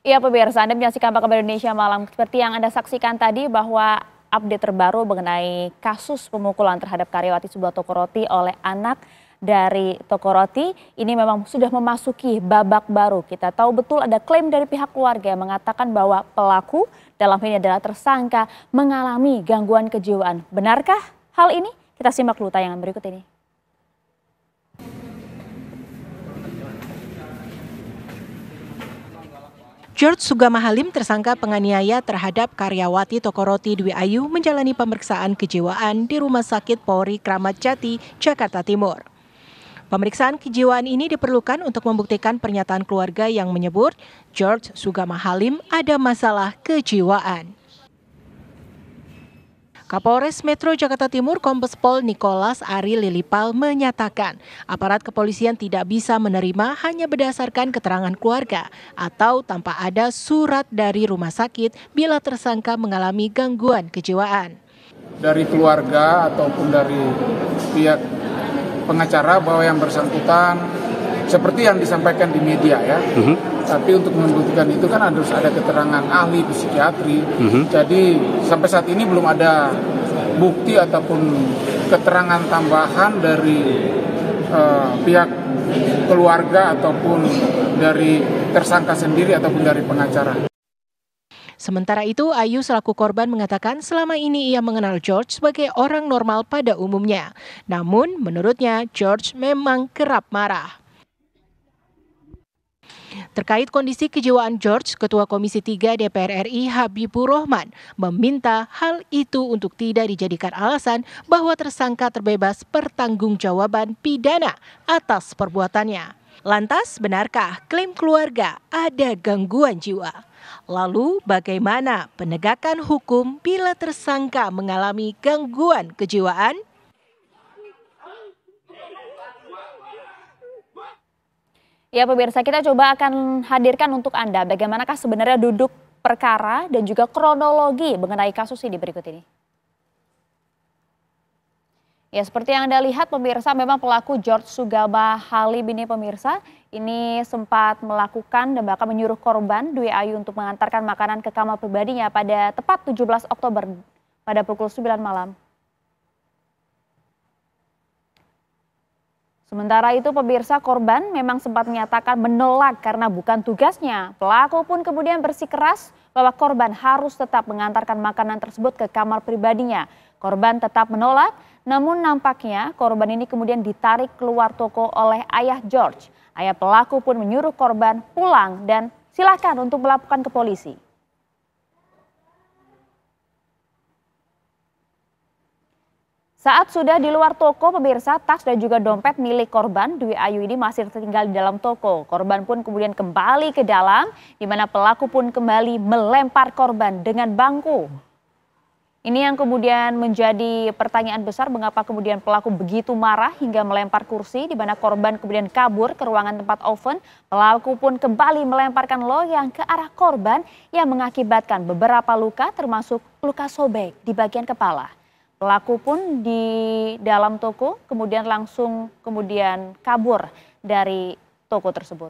Iya pemirsa, Anda menyaksikan Apa Kabar Indonesia Malam. Seperti yang Anda saksikan tadi bahwa update terbaru mengenai kasus pemukulan terhadap karyawati sebuah toko roti oleh anak dari toko roti ini memang sudah memasuki babak baru. Kita tahu betul ada klaim dari pihak keluarga yang mengatakan bahwa pelaku dalam ini adalah tersangka mengalami gangguan kejiwaan. Benarkah hal ini? Kita simak dulu tayangan berikut ini. George Sugama Halim, tersangka penganiaya terhadap karyawati toko roti Dwi Ayu, menjalani pemeriksaan kejiwaan di Rumah Sakit Polri Kramat Jati, Jakarta Timur. Pemeriksaan kejiwaan ini diperlukan untuk membuktikan pernyataan keluarga yang menyebut George Sugama Halim ada masalah kejiwaan. Kapolres Metro Jakarta Timur Kombes Pol Nicholas Ari Lilipal menyatakan aparat kepolisian tidak bisa menerima hanya berdasarkan keterangan keluarga atau tanpa ada surat dari rumah sakit bila tersangka mengalami gangguan kejiwaan. Dari keluarga ataupun dari pihak pengacara bahwa yang bersangkutan seperti yang disampaikan di media ya. Tapi untuk membuktikan itu kan harus ada keterangan ahli psikiatri. Jadi sampai saat ini belum ada bukti ataupun keterangan tambahan dari pihak keluarga ataupun dari tersangka sendiri ataupun dari pengacara. Sementara itu, Ayu selaku korban mengatakan selama ini ia mengenal George sebagai orang normal pada umumnya. Namun menurutnya George memang kerap marah. Terkait kondisi kejiwaan George, Ketua Komisi 3 DPR RI Habibur Rahman meminta hal itu untuk tidak dijadikan alasan bahwa tersangka terbebas pertanggungjawaban pidana atas perbuatannya. Lantas, benarkah klaim keluarga ada gangguan jiwa? Lalu, bagaimana penegakan hukum bila tersangka mengalami gangguan kejiwaan? Ya pemirsa, kita coba akan hadirkan untuk Anda bagaimanakah sebenarnya duduk perkara dan juga kronologi mengenai kasus ini berikut ini. Ya seperti yang Anda lihat pemirsa, memang pelaku George Sugama Halim ini pemirsa ini sempat melakukan dan bahkan menyuruh korban Dwi Ayu untuk mengantarkan makanan ke kamar pribadinya pada tepat 17 Oktober pada pukul 9 malam. Sementara itu pemirsa, korban memang sempat menyatakan menolak karena bukan tugasnya. Pelaku pun kemudian bersikeras bahwa korban harus tetap mengantarkan makanan tersebut ke kamar pribadinya. Korban tetap menolak, namun nampaknya korban ini kemudian ditarik keluar toko oleh ayah George. Ayah pelaku pun menyuruh korban pulang dan silakan untuk melaporkan ke polisi. Saat sudah di luar toko, pemirsa, tas dan juga dompet milik korban Dwi Ayu ini masih tertinggal di dalam toko. Korban pun kemudian kembali ke dalam, di mana pelaku pun kembali melempar korban dengan bangku. Ini yang kemudian menjadi pertanyaan besar, mengapa kemudian pelaku begitu marah hingga melempar kursi, di mana korban kemudian kabur ke ruangan tempat oven. Pelaku pun kembali melemparkan loyang ke arah korban yang mengakibatkan beberapa luka, termasuk luka sobek di bagian kepala. Pelaku pun di dalam toko kemudian langsung kabur dari toko tersebut.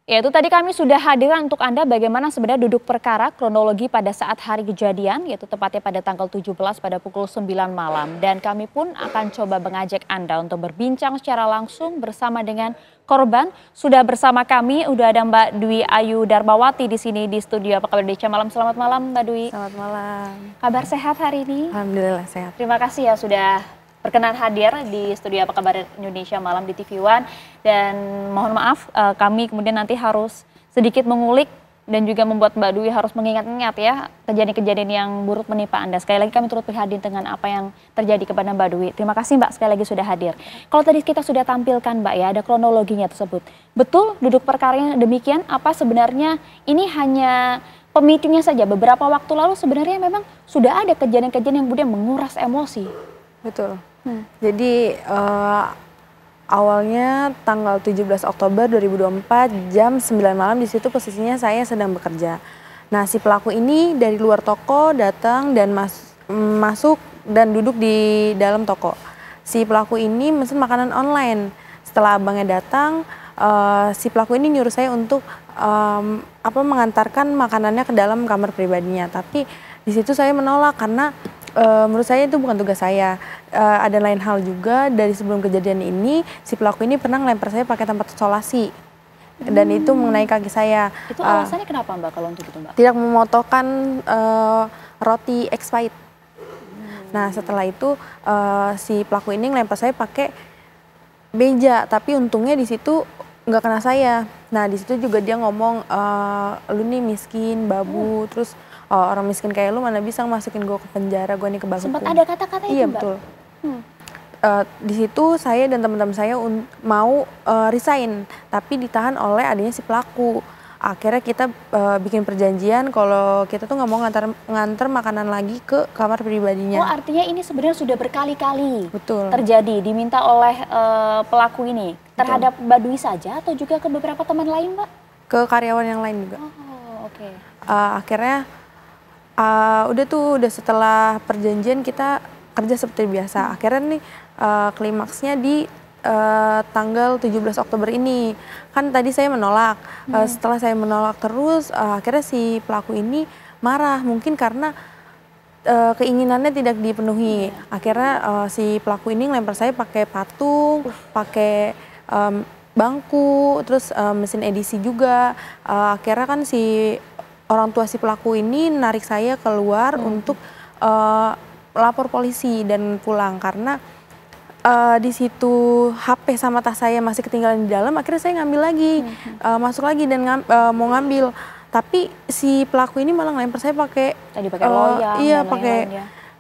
Ya itu tadi kami sudah hadirkan untuk Anda bagaimana sebenarnya duduk perkara kronologi pada saat hari kejadian, yaitu tepatnya pada tanggal 17 pada pukul 9 malam. Dan kami pun akan coba mengajak Anda untuk berbincang secara langsung bersama dengan korban. Sudah bersama kami, udah ada Mbak Dwi Ayu Darbawati di sini di studio Apa Kabar Indonesia Malam. Selamat malam Mbak Dwi. Selamat malam. Kabar sehat hari ini? Alhamdulillah sehat. Terima kasih ya sudah berkenan hadir di studio Apa Kabar Indonesia Malam di TV One. Dan mohon maaf kami kemudian nanti harus sedikit mengulik dan juga membuat Mbak Dwi harus mengingat-ingat ya kejadian-kejadian yang buruk menimpa Anda. Sekali lagi kami turut prihatin dengan apa yang terjadi kepada Mbak Dwi. Terima kasih Mbak sekali lagi sudah hadir. Kalau tadi kita sudah tampilkan Mbak ya, ada kronologinya tersebut. Betul duduk perkaranya demikian, apa sebenarnya ini hanya pemicunya saja? Beberapa waktu lalu sebenarnya memang sudah ada kejadian-kejadian yang kemudian menguras emosi. Betul. Jadi awalnya tanggal 17 Oktober 2024 jam 9 malam, di situ posisinya saya sedang bekerja. Nah si pelaku ini dari luar toko datang dan masuk dan duduk di dalam toko. si pelaku ini mesen makanan online. Setelah abangnya datang, si pelaku ini nyuruh saya untuk mengantarkan makanannya ke dalam kamar pribadinya. Tapi di situ saya menolak karena menurut saya itu bukan tugas saya. Ada lain hal juga, dari sebelum kejadian ini si pelaku ini pernah ngelempar saya pakai tempat isolasi. Dan itu mengenai kaki saya. Itu alasannya kenapa Mbak kalau untuk itu Mbak? Tidak memotongkan roti expired. Nah setelah itu si pelaku ini ngelempar saya pakai beja, tapi untungnya di situ nggak kena saya. Nah di situ juga dia ngomong, lu nih miskin, babu, terus orang miskin kayak lu mana bisa masukin gue ke penjara, gue nih kebal hukum. Sempat ada kata-kata itu Iya Mbak? betul. Di situ saya dan teman-teman saya mau resign, tapi ditahan oleh adanya si pelaku. Akhirnya kita bikin perjanjian kalau kita tuh nggak mau nganter makanan lagi ke kamar pribadinya. Oh artinya ini sebenarnya sudah berkali-kali terjadi, diminta oleh pelaku ini terhadap Mbak Dwi saja atau juga ke beberapa teman lain Mbak? Ke karyawan yang lain juga. Oh oke. Akhirnya udah setelah perjanjian kita kerja seperti biasa. Akhirnya nih klimaksnya di tanggal 17 Oktober ini. Kan tadi saya menolak. Setelah saya menolak terus, akhirnya si pelaku ini marah. Mungkin karena keinginannya tidak dipenuhi. Akhirnya si pelaku ini ngelempar saya pakai patung, pakai bangku, terus mesin edisi juga. Akhirnya kan si orang tua si pelaku ini narik saya keluar untuk lapor polisi dan pulang karena di situ HP sama tas saya masih ketinggalan di dalam. Akhirnya saya ngambil lagi, masuk lagi dan mau ngambil. Tapi si pelaku ini malah ngelempar saya pakai loyang, iya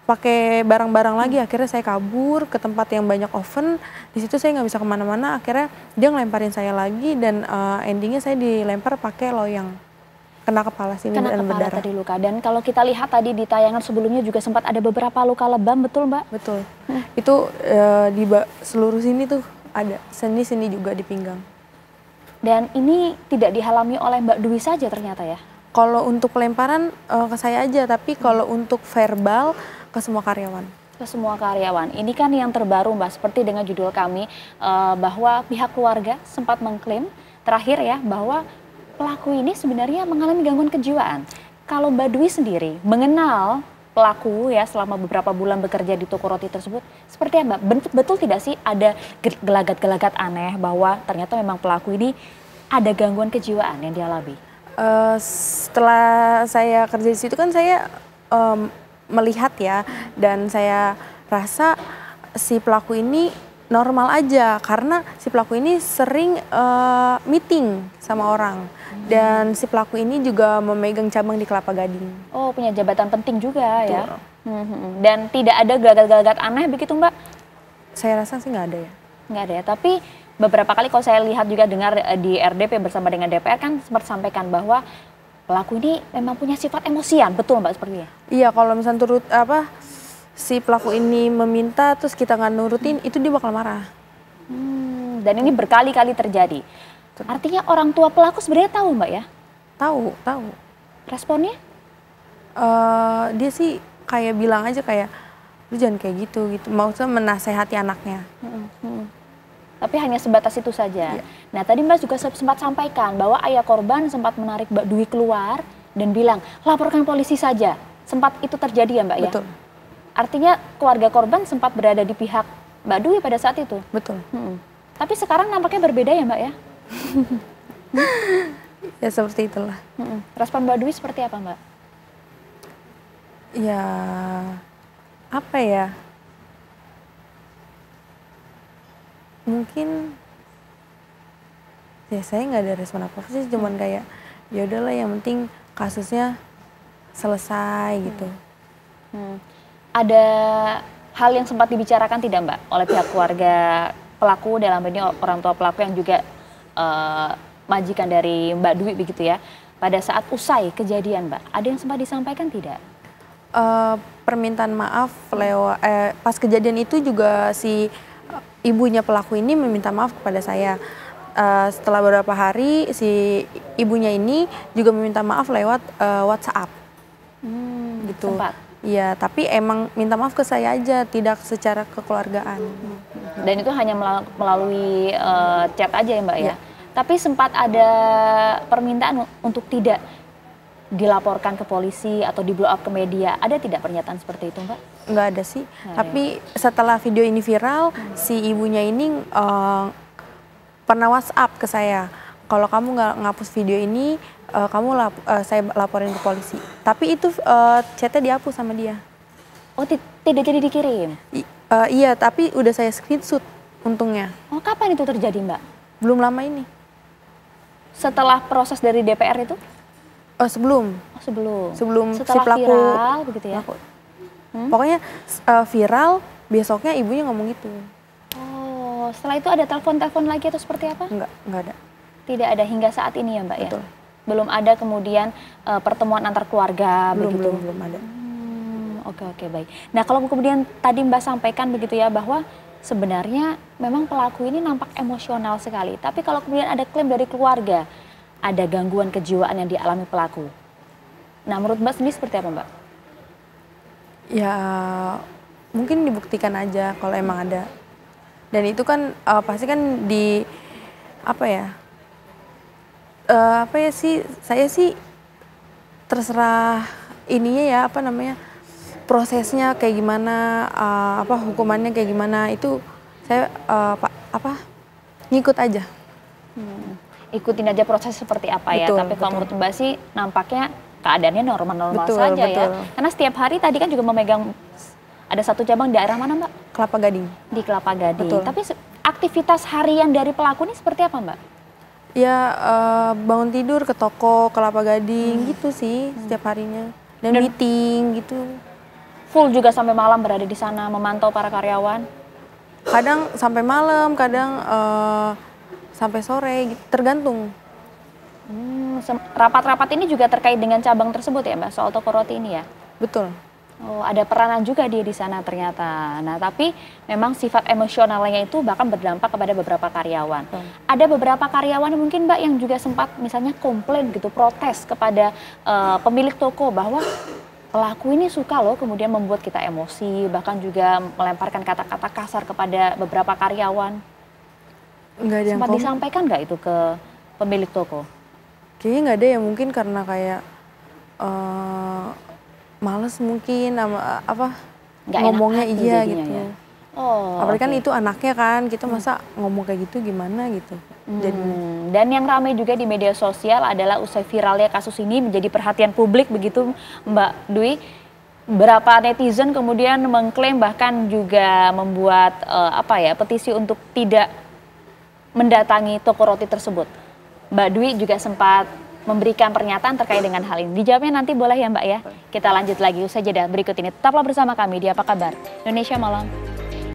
pakai barang-barang lagi. Akhirnya saya kabur ke tempat yang banyak oven. Di situ saya nggak bisa kemana-mana. Akhirnya dia ngelemparin saya lagi dan endingnya saya dilempar pakai loyang. Kena kepala sini dan berdarah. Tadi luka. Dan kalau kita lihat tadi di tayangan sebelumnya juga sempat ada beberapa luka lebam, betul Mbak? Betul. Itu di seluruh sini tuh ada, sini juga di pinggang. Dan ini tidak dialami oleh Mbak Dwi saja ternyata ya? Kalau untuk pelemparan ke saya aja, tapi kalau untuk verbal ke semua karyawan. Ke semua karyawan. Ini kan yang terbaru Mbak, seperti dengan judul kami bahwa pihak keluarga sempat mengklaim terakhir ya bahwa pelaku ini sebenarnya mengalami gangguan kejiwaan. Kalau Mbak Dwi sendiri mengenal pelaku ya selama beberapa bulan bekerja di toko roti tersebut, seperti apa? Betul tidak sih ada gelagat-gelagat aneh bahwa ternyata memang pelaku ini ada gangguan kejiwaan yang dialami? Setelah saya kerja di situ kan saya melihat ya, dan saya rasa si pelaku ini normal aja karena si pelaku ini sering meeting sama orang. Dan si pelaku ini juga memegang cabang di Kelapa Gading. Oh, punya jabatan penting juga. Betul. Ya. Dan tidak ada gelagat-gelagat aneh begitu Mbak? Saya rasa sih nggak ada ya. Nggak ada ya, tapi beberapa kali kalau saya lihat juga dengar di RDP bersama dengan DPR kan sempat sampaikan bahwa pelaku ini memang punya sifat emosian, betul Mbak sepertinya? Iya, kalau misalnya si pelaku ini meminta terus kita nggak nurutin, itu dia bakal marah. Dan ini berkali-kali terjadi. Artinya orang tua pelaku sebenarnya tahu Mbak ya? Tahu. Responnya? Dia sih kayak bilang aja kayak, lu jangan kayak gitu. Maksudnya menasehati anaknya. Tapi hanya sebatas itu saja. Iya. Nah tadi Mbak juga sempat sampaikan bahwa ayah korban sempat menarik Mbak Dwi keluar dan bilang, laporkan polisi saja. Sempat itu terjadi ya Mbak ya? Betul. Artinya keluarga korban sempat berada di pihak Mbak Dwi pada saat itu? Betul. Tapi sekarang nampaknya berbeda ya Mbak ya? Ya seperti itulah. Respon Mbak Dwi seperti apa Mbak? Ya apa ya? Mungkin ya saya nggak ada respon apa-apa sih, cuman kayak ya udahlah yang penting kasusnya selesai gitu. Ada hal yang sempat dibicarakan tidak Mbak oleh pihak keluarga pelaku, dalam ini orang tua pelaku yang juga majikan dari Mbak Dwi begitu ya, pada saat usai kejadian Mbak, ada yang sempat disampaikan tidak? Permintaan maaf lewat pas kejadian itu juga si ibunya pelaku ini meminta maaf kepada saya. Setelah beberapa hari si ibunya ini juga meminta maaf lewat WhatsApp. Gitu. Sempat? Iya, tapi emang minta maaf ke saya aja, tidak secara kekeluargaan. Dan itu hanya melalui chat aja ya Mbak ya? Iya. Tapi sempat ada permintaan untuk tidak dilaporkan ke polisi atau di blow up ke media. Ada tidak pernyataan seperti itu Mbak? Nggak ada sih, Nggak ada tapi setelah video ini viral, si ibunya ini pernah WhatsApp ke saya. Kalau kamu nggak ngapus video ini, saya laporin ke polisi. Tapi itu chatnya dihapus sama dia. Oh tidak jadi dikirim? Iya, tapi udah saya screenshot untungnya. Oh kapan itu terjadi Mbak? Belum lama ini. Setelah proses dari DPR itu? Sebelum. Oh sebelum? Sebelum setelah si pelaku viral begitu ya? Pokoknya viral, besoknya ibunya ngomong gitu. Oh setelah itu ada telepon-telepon lagi atau seperti apa? Enggak ada. Tidak ada hingga saat ini ya Mbak ya? Betul. Belum ada kemudian pertemuan antar keluarga begitu? Belum ada. Oke, baik. Nah kalau kemudian tadi Mbak sampaikan begitu ya bahwa sebenarnya memang pelaku ini nampak emosional sekali. Tapi kalau kemudian ada klaim dari keluarga, ada gangguan kejiwaan yang dialami pelaku. Nah menurut Mbak sendiri seperti apa Mbak? Ya mungkin dibuktikan aja kalau emang ada. Dan itu kan pasti kan saya sih terserah ininya ya prosesnya kayak gimana, hukumannya kayak gimana, itu saya ngikut aja. Ikutin aja proses seperti apa ya. Betul, Tapi kalau menurut Mbak sih nampaknya keadaannya normal-normal Betul, saja betul. ya. Karena setiap hari tadi kan juga memegang, ada satu cabang daerah mana Mbak? Kelapa Gading. Di Kelapa Gading. Betul. Tapi aktivitas harian dari pelaku ini seperti apa Mbak? Ya bangun tidur ke toko Kelapa Gading gitu sih setiap harinya. Dan meeting gitu. Full juga sampai malam berada di sana memantau para karyawan? Kadang sampai malam, kadang sampai sore, gitu. Tergantung. Rapat-rapat ini juga terkait dengan cabang tersebut ya Mbak, soal toko roti ini ya? Betul. Oh, ada peranan juga dia di sana ternyata. Nah, tapi memang sifat emosionalnya itu bahkan berdampak kepada beberapa karyawan. Ada beberapa karyawan mungkin Mbak yang juga sempat misalnya komplain gitu, protes kepada pemilik toko bahwa pelaku ini suka loh kemudian membuat kita emosi, bahkan juga melemparkan kata-kata kasar kepada beberapa karyawan. Nggak ada yang Sempat disampaikan nggak itu ke pemilik toko? Kayaknya nggak ada ya, mungkin karena kayak males mungkin Nggak ngomongnya enak hati iya jadinya gitu. ya? Oh, Apalagi kan oke. itu anaknya kan, kita masa ngomong kayak gitu gimana gitu. Dan yang ramai juga di media sosial adalah usai viralnya kasus ini menjadi perhatian publik begitu Mbak Dwi. Berapa netizen kemudian mengklaim bahkan juga membuat petisi untuk tidak mendatangi toko roti tersebut. Mbak Dwi juga sempat memberikan pernyataan terkait dengan hal ini. Dijawabnya nanti boleh ya Mbak ya. Kita lanjut lagi usai jeda berikut ini. Tetaplah bersama kami di Apa Kabar Indonesia Malam.